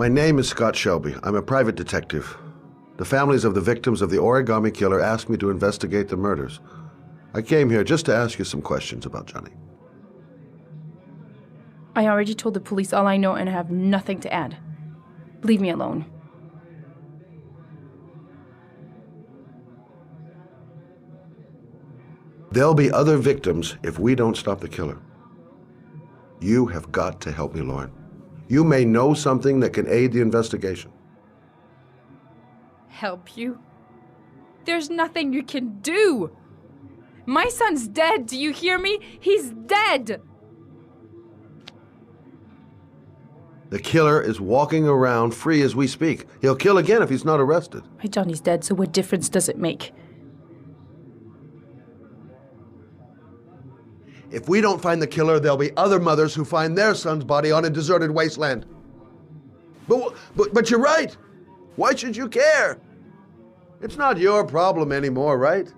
My name is Scott Shelby. I'm a private detective. The families of the victims of the origami killer asked me to investigate the murders. I came here just to ask you some questions about Johnny. I already told the police all I know and I have nothing to add. Leave me alone. There'll be other victims if we don't stop the killer. You have got to help me, Lauren. You may know something that can aid the investigation. Help you? There's nothing you can do! My son's dead, do you hear me? He's dead! The killer is walking around free as we speak. He'll kill again if he's not arrested. My Johnny's dead, so what difference does it make? If we don't find the killer, there'll be other mothers who find their son's body on a deserted wasteland. But you're right. Why should you care? It's not your problem anymore, right?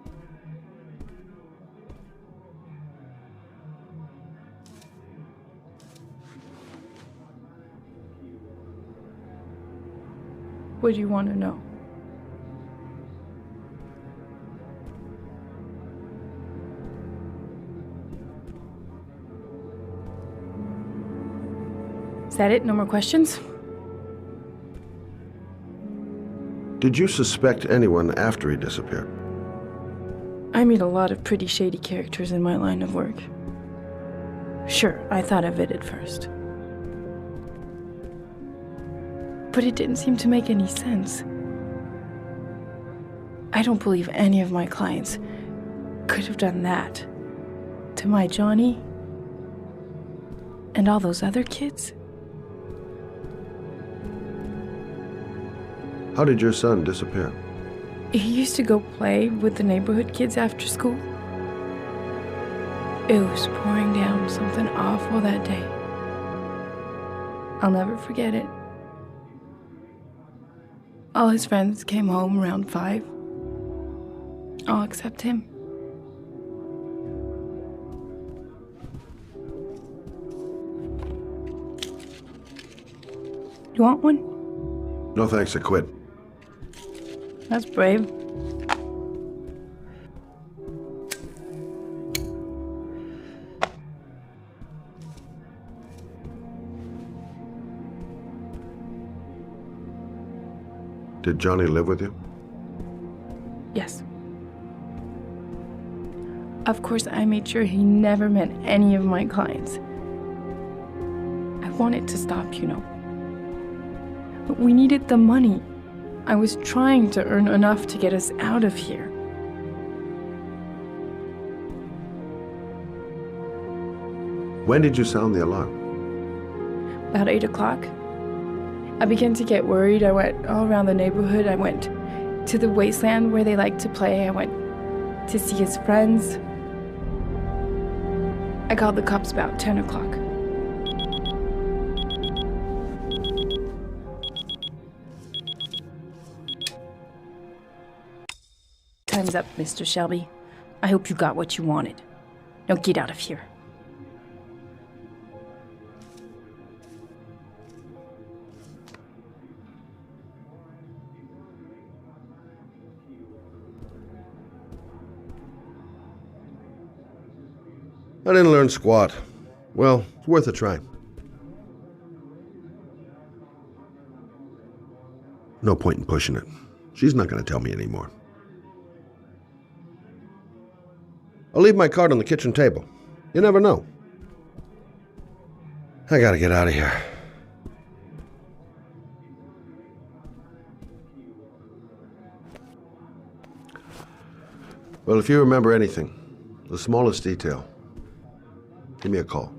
What do you want to know? Is that it? No more questions? Did you suspect anyone after he disappeared? I meet a lot of pretty shady characters in my line of work. Sure, I thought of it at first. But it didn't seem to make any sense. I don't believe any of my clients could have done that to my Johnny and all those other kids. How did your son disappear? He used to go play with the neighborhood kids after school. It was pouring down something awful that day. I'll never forget it. All his friends came home around 5. All except him. You want one? No thanks, I quit. That's brave. Did Johnny live with you? Yes. Of course, I made sure he never met any of my clients. I wanted to stop, you know. But we needed the money. I was trying to earn enough to get us out of here. When did you sound the alarm? About 8 o'clock. I began to get worried. I went all around the neighborhood. I went to the wasteland where they like to play. I went to see his friends. I called the cops about 10 o'clock. Time's up, Mr. Shelby. I hope you got what you wanted. Now get out of here. I didn't learn squat. Well, it's worth a try. No point in pushing it. She's not going to tell me anymore. I'll leave my card on the kitchen table. You never know. I gotta get out of here. Well, if you remember anything, the smallest detail, give me a call.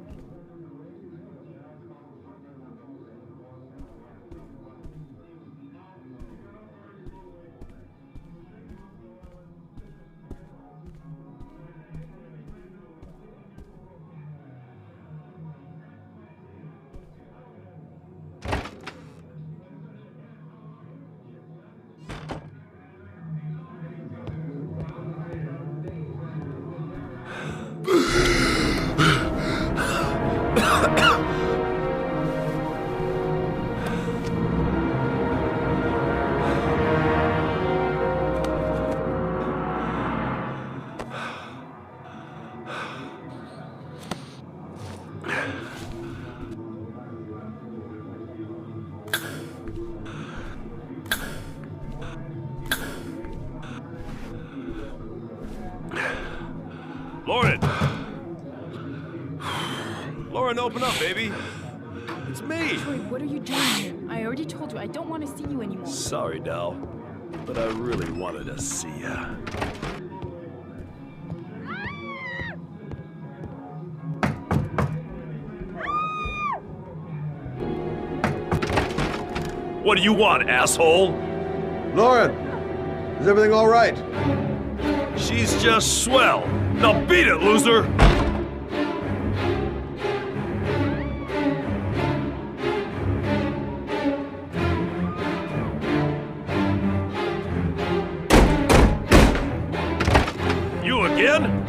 Lauren! Lauren, open up, baby. It's me. Troy, what are you doing here? I already told you I don't want to see you anymore. Sorry, doll, but I really wanted to see ya. What do you want, asshole? Lauren, is everything all right? She's just swell. Now beat it, loser! You again?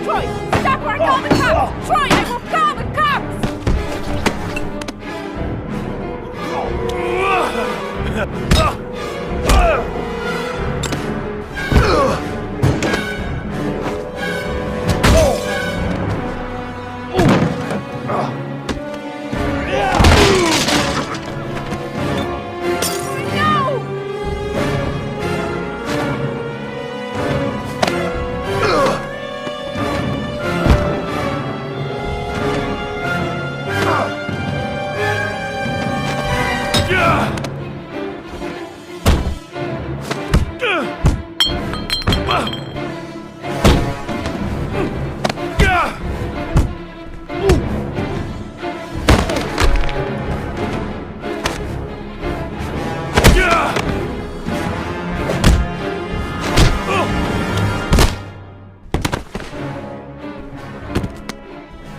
Troy, stop or I call the cops! Troy, I will call the cops!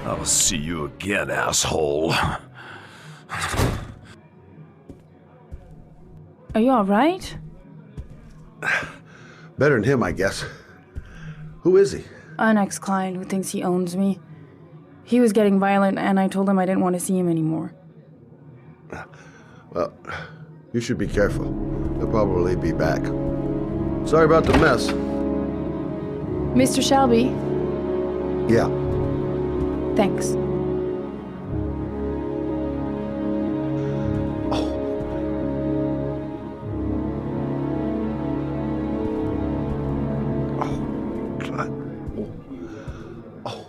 I'll see you again, asshole. Are you alright? Better than him, I guess. Who is he? An ex-client who thinks he owns me. He was getting violent and I told him I didn't want to see him anymore. Well, you should be careful. He'll probably be back. Sorry about the mess. Mr. Shelby, Yeah. thanks. God. Oh.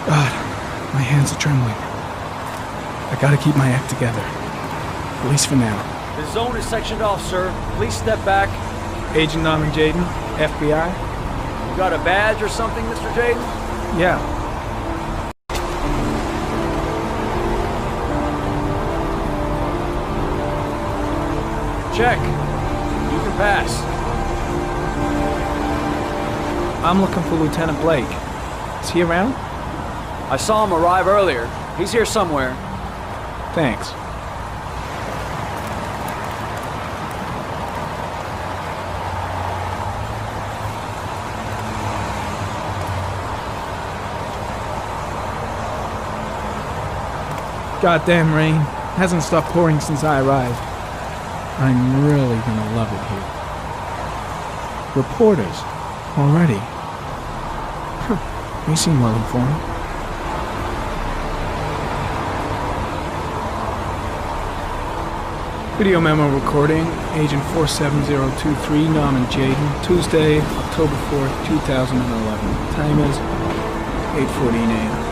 God, my hands are trembling. I gotta keep my act together. At least for now. The zone is sectioned off, sir. Please step back. Agent Norman Jaden, FBI? You got a badge or something, Mr. Jaden? Yeah. Check. You can pass. I'm looking for Lieutenant Blake. Is he around? I saw him arrive earlier. He's here somewhere. Thanks. goddamn rain hasn't stopped pouring since I arrived. I'm really gonna love it here. Reporters, already. They seem well informed. Video memo recording, Agent 47023, Norman Jaden, Tuesday, October 4th, 2011. Time is 8:14 a.m.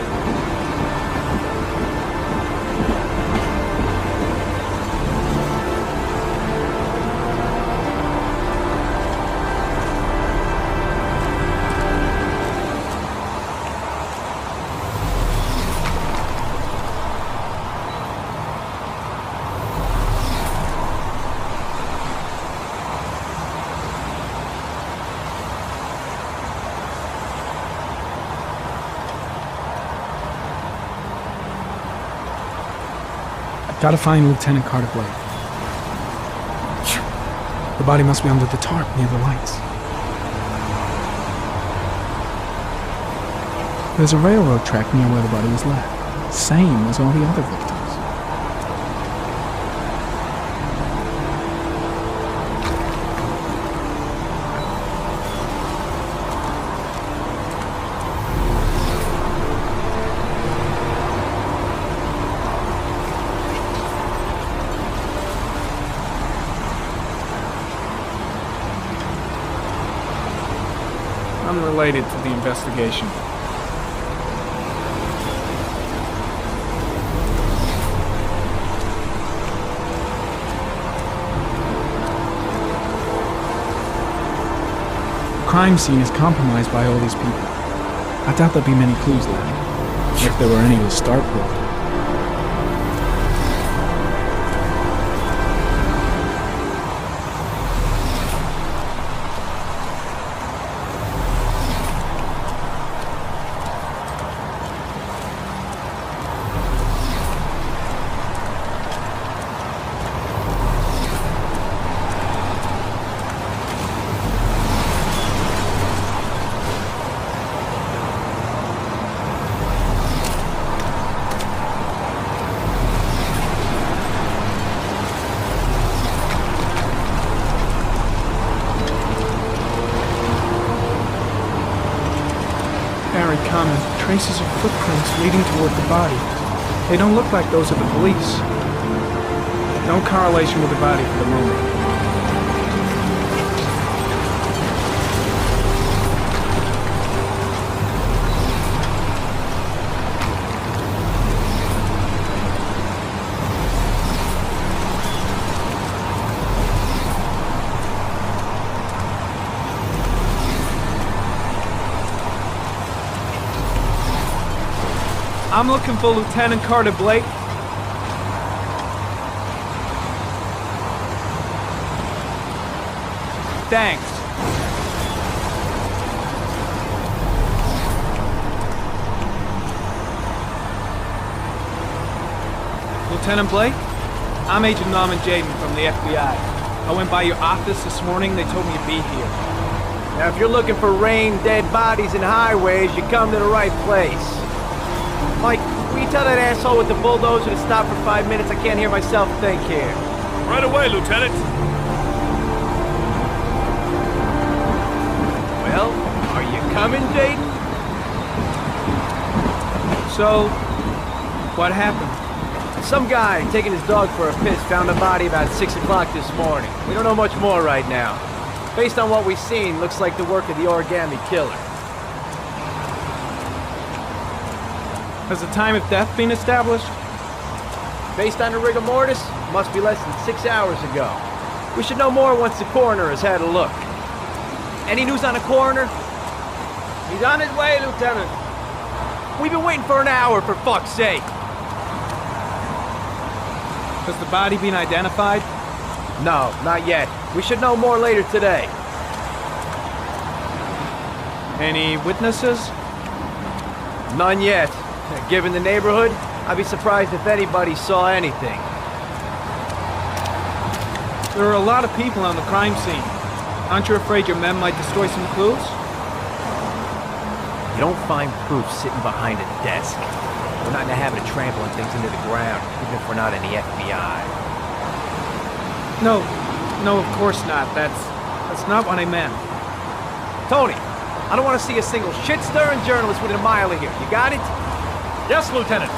Gotta find Lieutenant Carter Blake. The body must be under the tarp near the lights. There's a railroad track near where the body was left. Same as all the other victims. Unrelated to the investigation. The crime scene is compromised by all these people. I doubt there'll be many clues left, if there were any to start with. Traces of footprints leading toward the body. They don't look like those of the police. No correlation with the body for the moment. I'm looking for Lieutenant Carter Blake. Thanks. Lieutenant Blake? I'm Agent Norman Jaden from the FBI. I went by your office this morning. They told me to be here. Now, if you're looking for rain, dead bodies, and highways, you come to the right place. Mike, will you tell that asshole with the bulldozer to stop for 5 minutes? I can't hear myself think here. Right away, Lieutenant. Well, are you coming, Jaden? So, what happened? Some guy taking his dog for a piss found a body about 6 o'clock this morning. We don't know much more right now. Based on what we've seen, looks like the work of the origami killer. Has the time of death been established? Based on the rigor mortis, must be less than 6 hours ago. We should know more once the coroner has had a look. Any news on the coroner? He's on his way, Lieutenant. We've been waiting for an hour, for fuck's sake. Has the body been identified? No, not yet. We should know more later today. Any witnesses? None yet. Given the neighborhood, I'd be surprised if anybody saw anything. There are a lot of people on the crime scene. Aren't you afraid your men might destroy some clues? You don't find proof sitting behind a desk. We're not in the habit of trampling things into the ground, even if we're not in the FBI. No, of course not. That's not what I meant. Tony, I don't want to see a single shit-stirring journalist within a mile of here. You got it? Yes, Lieutenant.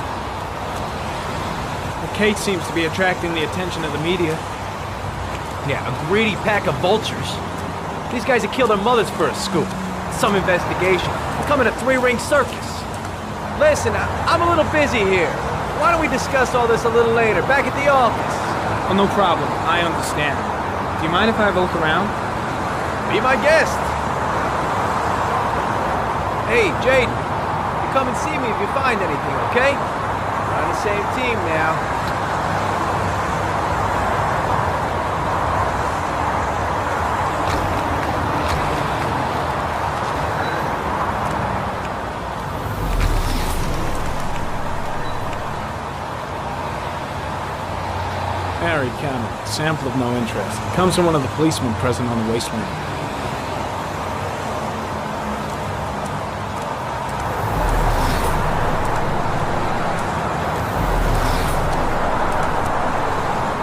The case seems to be attracting the attention of the media. Yeah, a greedy pack of vultures. These guys have killed their mothers for a scoop. Some investigation. Becoming a three-ring circus. Listen, I'm a little busy here. Why don't we discuss all this a little later, back at the office? Oh, no problem. I understand. Do you mind if I have a look around? Be my guest. Hey, Jaden, you come and see me if you find anything, okay? We're on the same team now. Harry Cameron, sample of no interest. Comes from one of the policemen present on the wasteland.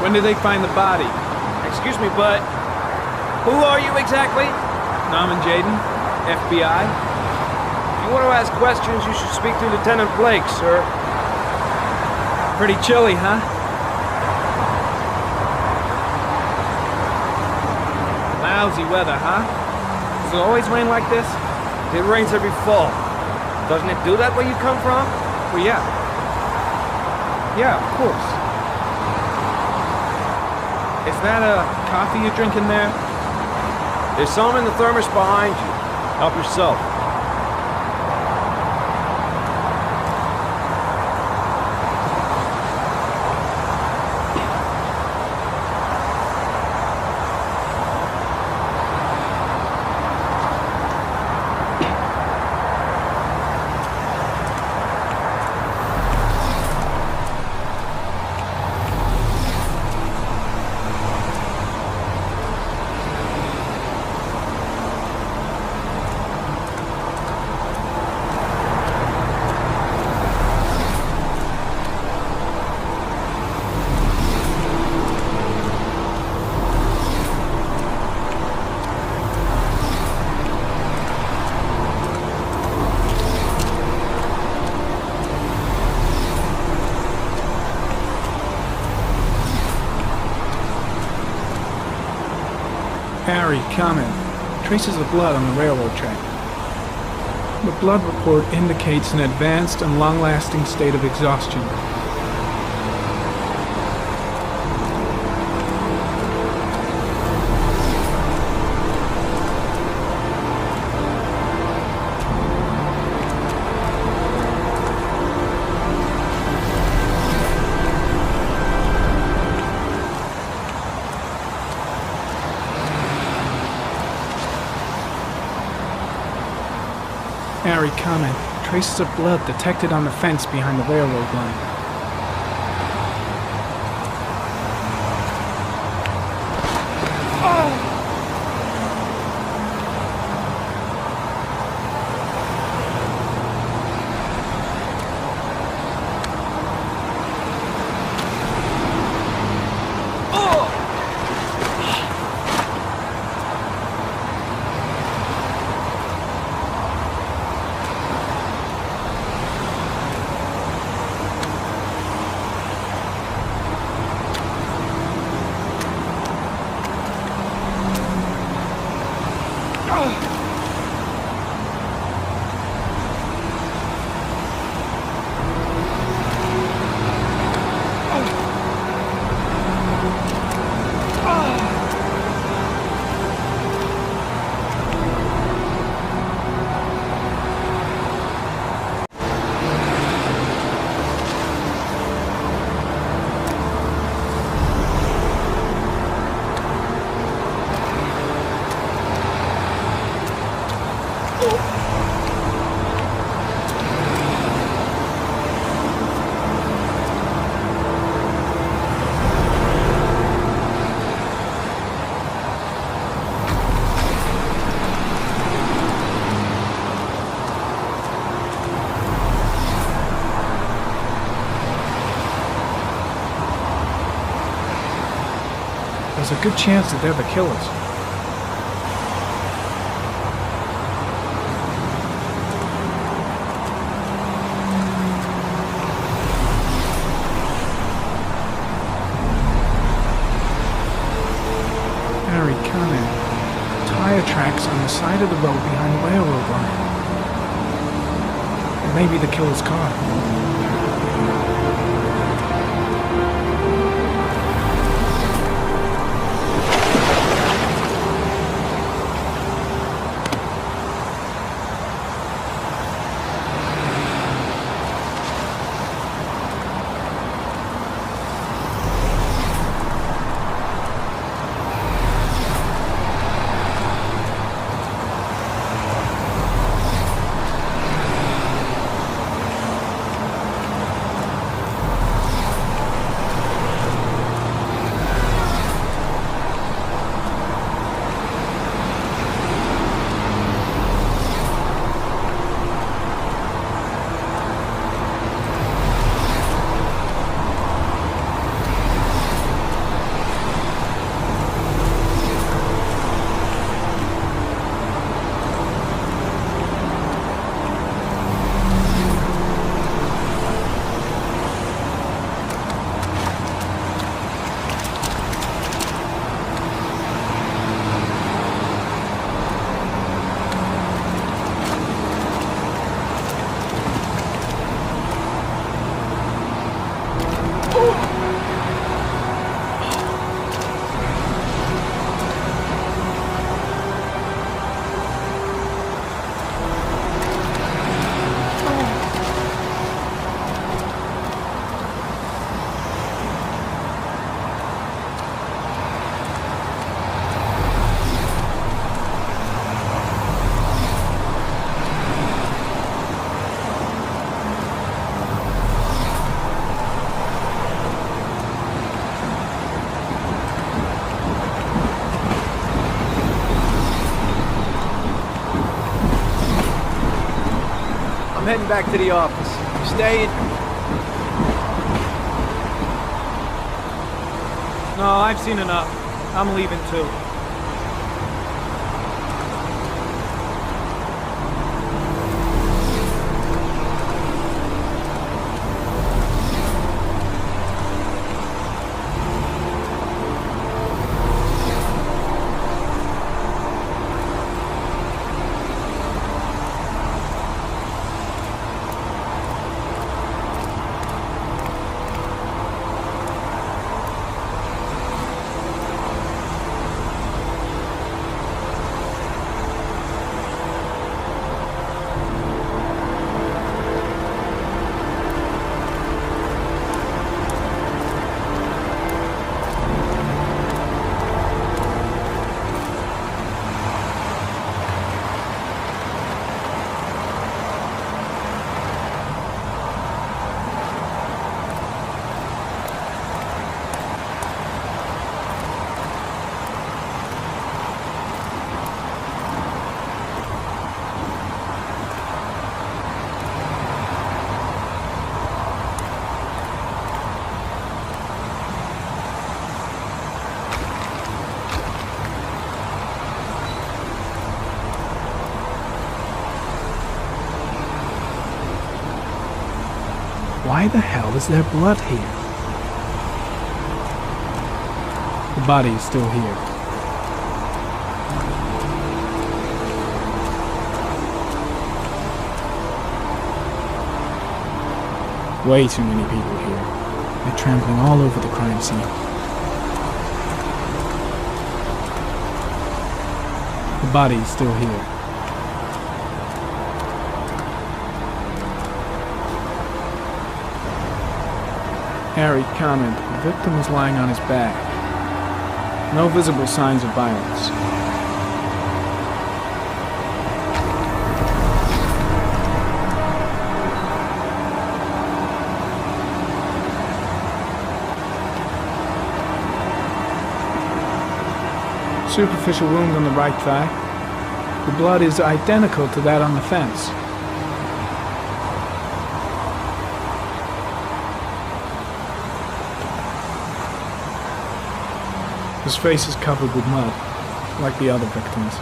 When did they find the body? Excuse me, but who are you exactly? Norman Jaden, FBI. If you want to ask questions, you should speak to Lieutenant Blake, sir. Pretty chilly, huh? Lousy weather, huh? Does it always rain like this? It rains every fall. Doesn't it do that where you come from? Well, yeah. Yeah, of course. Is that a coffee you're drinking there? There's some in the thermos behind you. Help yourself. Harry, comment. Traces of blood on the railroad track. The blood report indicates an advanced and long-lasting state of exhaustion. Harry, comment. Traces of blood detected on the fence behind the railroad line. there's a good chance that they're the killers. Harry, come in. Tire tracks on the side of the road behind the railroad line. It may be the killer's car. I'm heading back to the office. You staying? No, I've seen enough. I'm leaving too. Why the hell is there blood here? The body is still here. Way too many people here. They're trampling all over the crime scene. The body is still here. Harry commented the victim was lying on his back. No visible signs of violence. Superficial wound on the right thigh. The blood is identical to that on the fence. His face is covered with mud, like the other victims.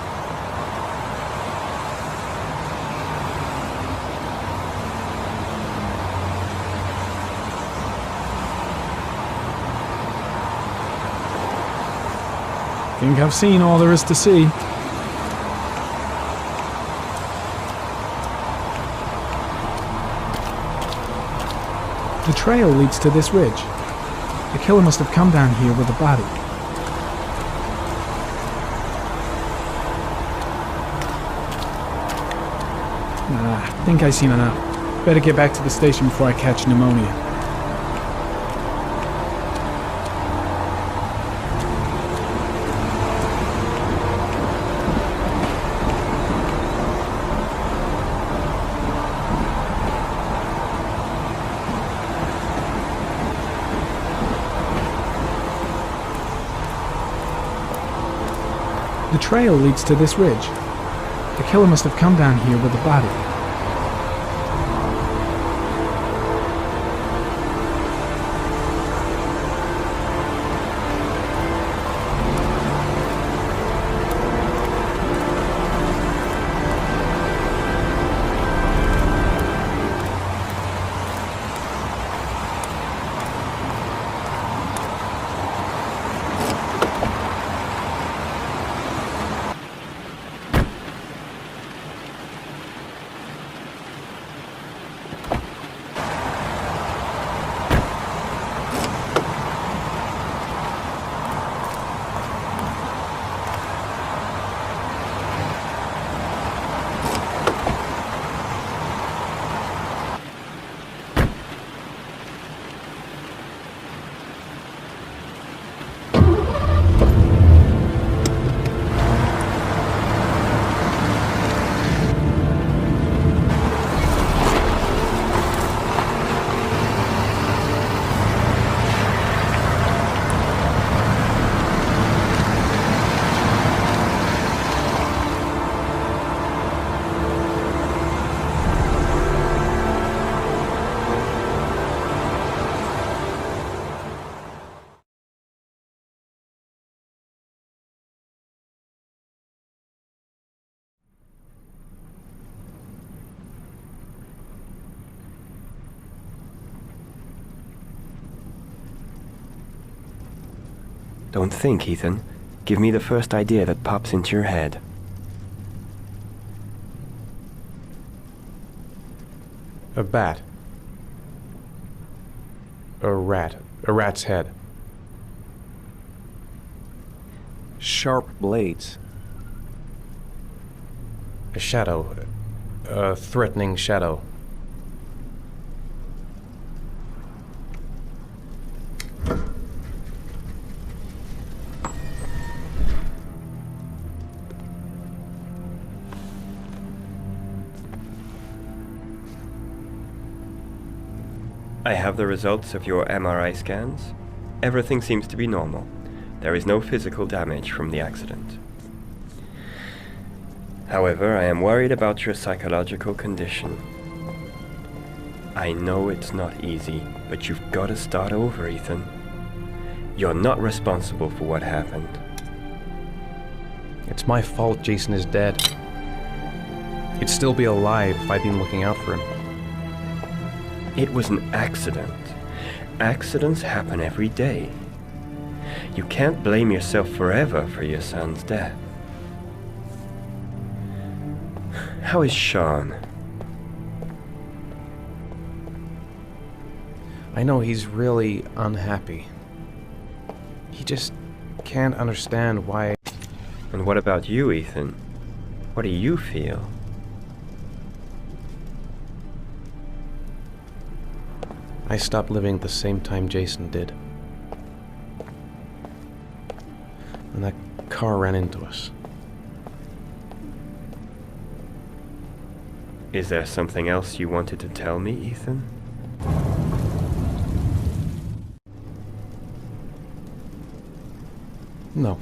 Think I've seen all there is to see. The trail leads to this ridge. The killer must have come down here with a body. I think I've seen enough. Better get back to the station before I catch pneumonia. The trail leads to this ridge. The killer must have come down here with a body. Don't think, Ethan. Give me the first idea that pops into your head. A bat. A rat. A rat's head. Sharp blades. A shadow. A threatening shadow. I have the results of your MRI scans. Everything seems to be normal. There is no physical damage from the accident. However, I am worried about your psychological condition. I know it's not easy, but you've got to start over, Ethan. You're not responsible for what happened. It's my fault Jason is dead. He'd still be alive if I'd been looking out for him. It was an accident. Accidents happen every day. You can't blame yourself forever for your son's death. How is Shaun? I know he's really unhappy. He just can't understand why. And what about you, Ethan? What do you feel? I stopped living at the same time Jason did. And that car ran into us. Is there something else you wanted to tell me, Ethan? No.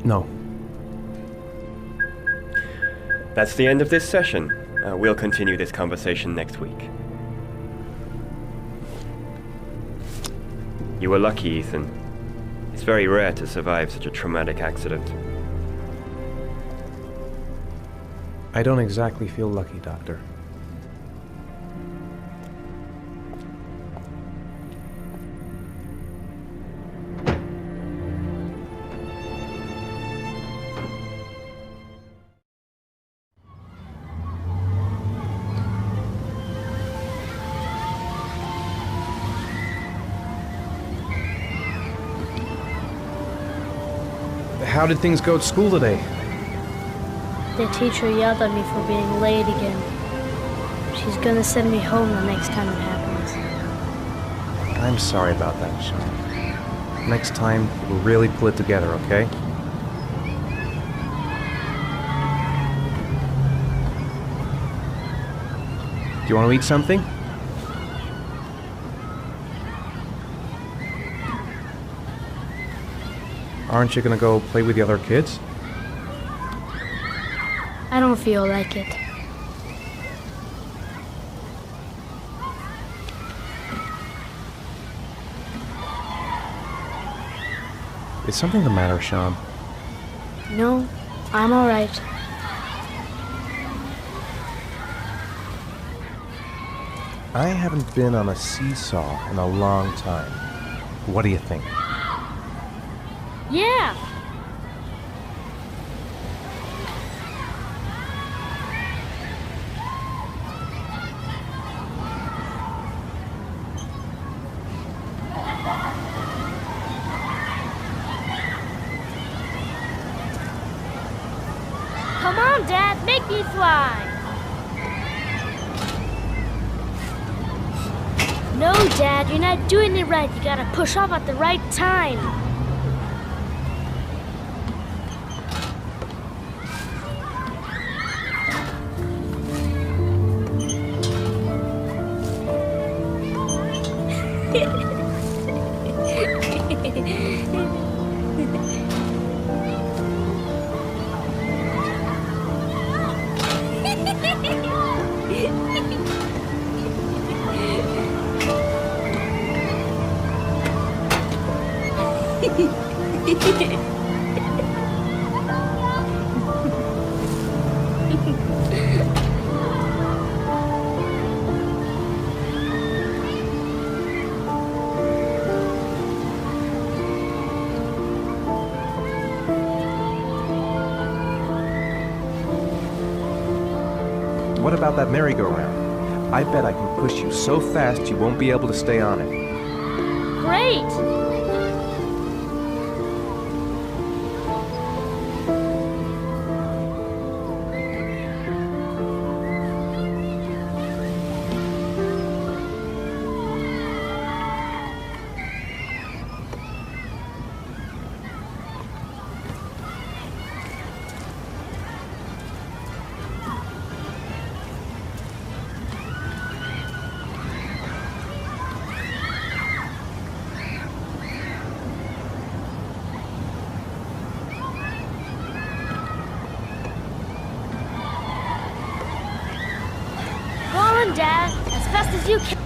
No. That's the end of this session. We'll continue this conversation next week. You were lucky, Ethan. It's very rare to survive such a traumatic accident. I don't exactly feel lucky, Doctor. How did things go at school today? The teacher yelled at me for being late again. She's gonna send me home the next time it happens. I'm sorry about that, Shaun. Next time, we'll really pull it together, okay? Do you want to eat something? Aren't you gonna go play with the other kids? I don't feel like it. Is something the matter, Shaun? No, I'm alright. I haven't been on a seesaw in a long time. What do you think? Yeah! Come on, Dad, make me fly! No, Dad, you're not doing it right. You gotta push off at the right time. What about that merry-go-round? I bet I can push you so fast you won't be able to stay on it. Great! Go on, Dad, as fast as you can.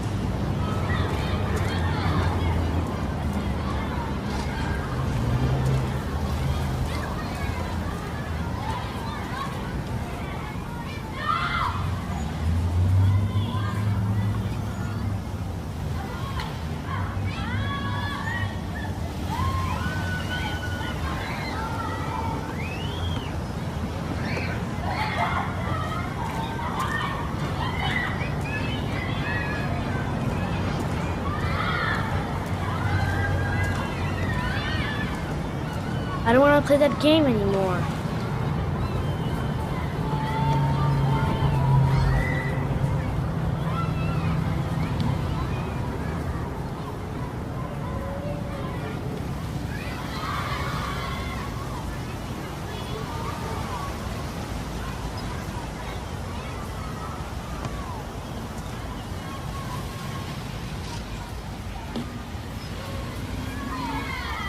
I don't want to play that game anymore.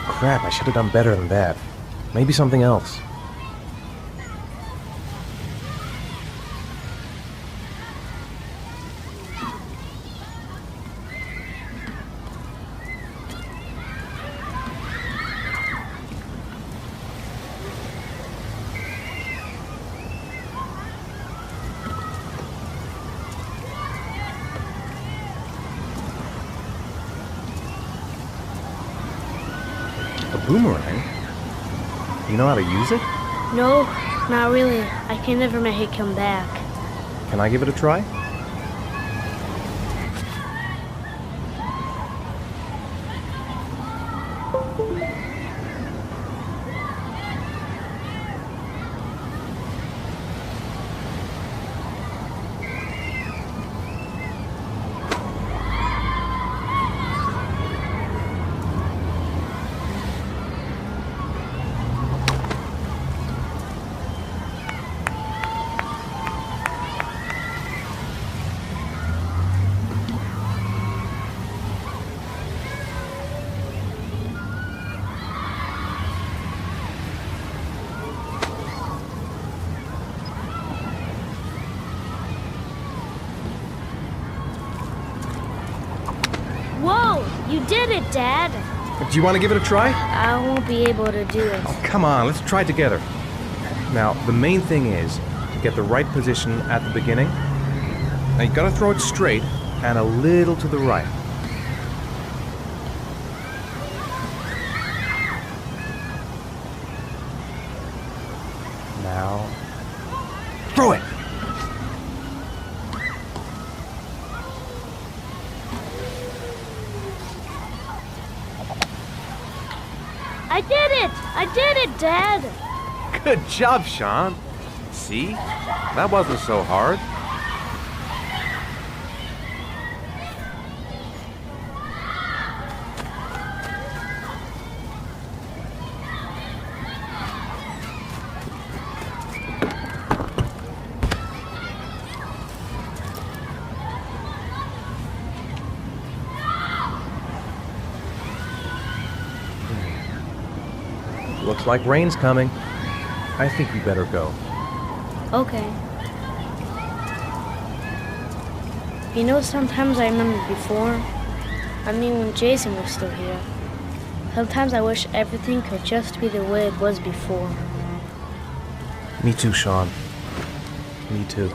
Crap, I should have done better than that. Maybe something else. boomerang? You know how to use it? No, not really. I can never make it come back. Can I give it a try? Whoa! You did it, Dad! Do you want to give it a try? I won't be able to do it. Oh, come on, let's try it together. Now, the main thing is to get the right position at the beginning. Now, you gotta throw it straight and a little to the right. Now, throw it! I did it! I did it, Dad! Good job, Shaun. See? That wasn't so hard. Looks like rain's coming. I think we better go. Okay. You know, sometimes I remember before. I mean, when Jason was still here. Sometimes I wish everything could just be the way it was before. Me too, Shaun. Me too.